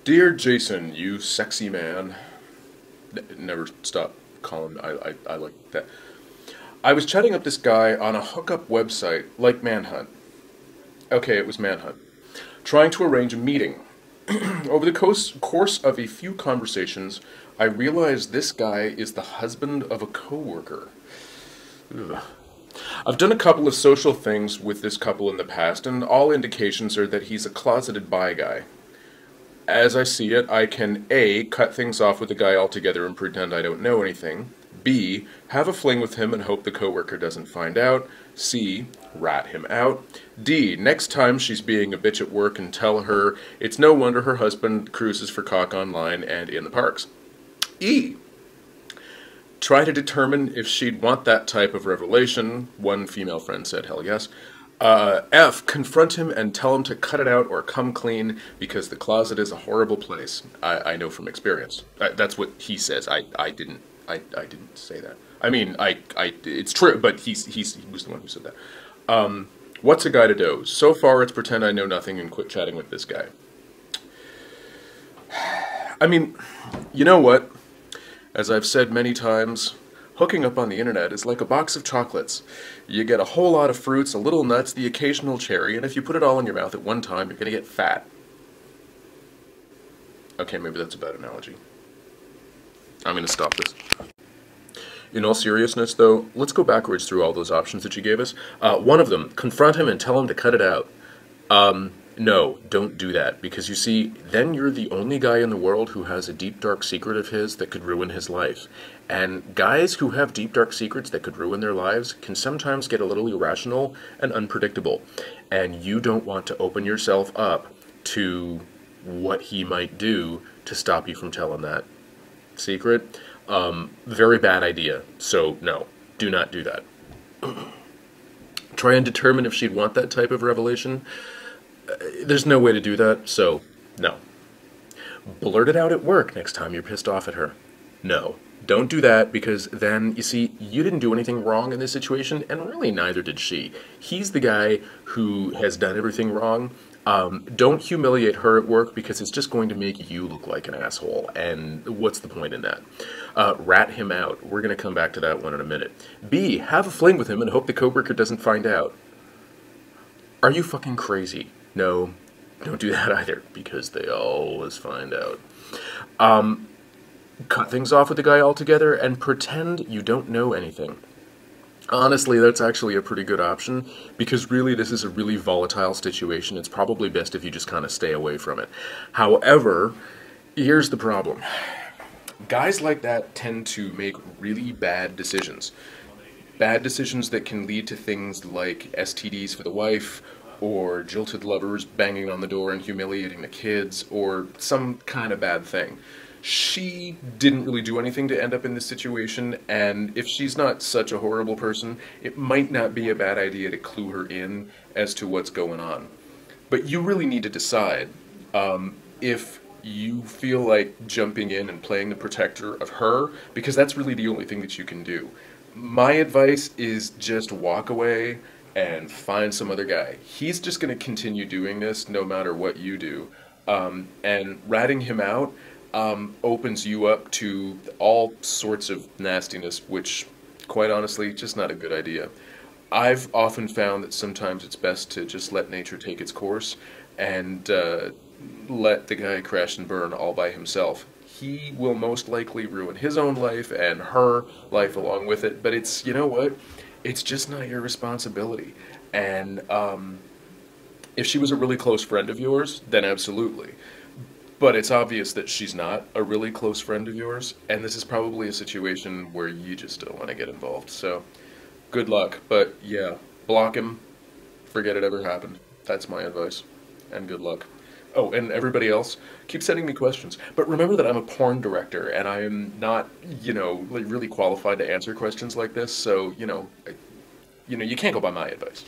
Dear Jason, you sexy man. Never stop calling. I like that. I was chatting up this guy on a hookup website like Manhunt. Okay, it was Manhunt. Trying to arrange a meeting. Over the course of a few conversations, I realized this guy is the husband of a coworker. Ugh. I've done a couple of social things with this couple in the past, and all indications are that he's a closeted bi guy. As I see it, I can A, cut things off with the guy altogether and pretend I don't know anything. B, have a fling with him and hope the coworker doesn't find out. C, rat him out. D, next time she's being a bitch at work and tell her it's no wonder her husband cruises for cock online and in the parks. E, try to determine if she'd want that type of revelation. One female friend said, hell yes. F, confront him and tell him to cut it out or come clean because the closet is a horrible place. I know from experience. That's what he says. I didn't say that. I mean, it's true, but he was the one who said that. What's a guy to do? So far, it's pretend I know nothing and quit chatting with this guy. I mean, you know what? As I've said many times, hooking up on the internet is like a box of chocolates. You get a whole lot of fruits, a little nuts, the occasional cherry, and if you put it all in your mouth at one time, you're gonna get fat. Okay, maybe that's a bad analogy. I'm gonna stop this. In all seriousness, though, let's go backwards through all those options that you gave us. One of them, confront him and tell him to cut it out. No, don't do that, because you see, then you're the only guy in the world who has a deep, dark secret of his that could ruin his life. And guys who have deep, dark secrets that could ruin their lives can sometimes get a little irrational and unpredictable. And you don't want to open yourself up to what he might do to stop you from telling that secret. Very bad idea. So, no, do not do that. Try and determine if she'd want that type of revelation. There's no way to do that, so no. Blurt it out at work next time you're pissed off at her. No, don't do that, because then, you see, you didn't do anything wrong in this situation, and really neither did she. He's the guy who has done everything wrong. Don't humiliate her at work, because it's just going to make you look like an asshole, and what's the point in that? Rat him out. We're going to come back to that one in a minute. B, have a fling with him and hope the coworker doesn't find out. Are you fucking crazy? No, don't do that either, because they always find out. Cut things off with the guy altogether and pretend you don't know anything. Honestly, that's actually a pretty good option, because really this is a really volatile situation. It's probably best if you just kind of stay away from it. However, here's the problem. Guys like that tend to make really bad decisions. Bad decisions that can lead to things like STDs for the wife, or jilted lovers banging on the door and humiliating the kids, or some kind of bad thing. She didn't really do anything to end up in this situation, and if she's not such a horrible person, it might not be a bad idea to clue her in as to what's going on. But you really need to decide if you feel like jumping in and playing the protector of her, because that's really the only thing that you can do. My advice is just walk away and find some other guy. He's just going to continue doing this no matter what you do. And ratting him out opens you up to all sorts of nastiness, which, quite honestly, just not a good idea. I've often found that sometimes it's best to just let nature take its course and let the guy crash and burn all by himself. He will most likely ruin his own life and her life along with it, but it's, you know what? It's just not your responsibility. And if she was a really close friend of yours, then absolutely. But it's obvious that she's not a really close friend of yours, and this is probably a situation where you just don't want to get involved. So, good luck. But yeah, block him. Forget it ever happened. That's my advice. And good luck. Oh, and everybody else, keep sending me questions. But remember that I'm a porn director, and I am not, you know, like really qualified to answer questions like this, so, you know, you can't go by my advice.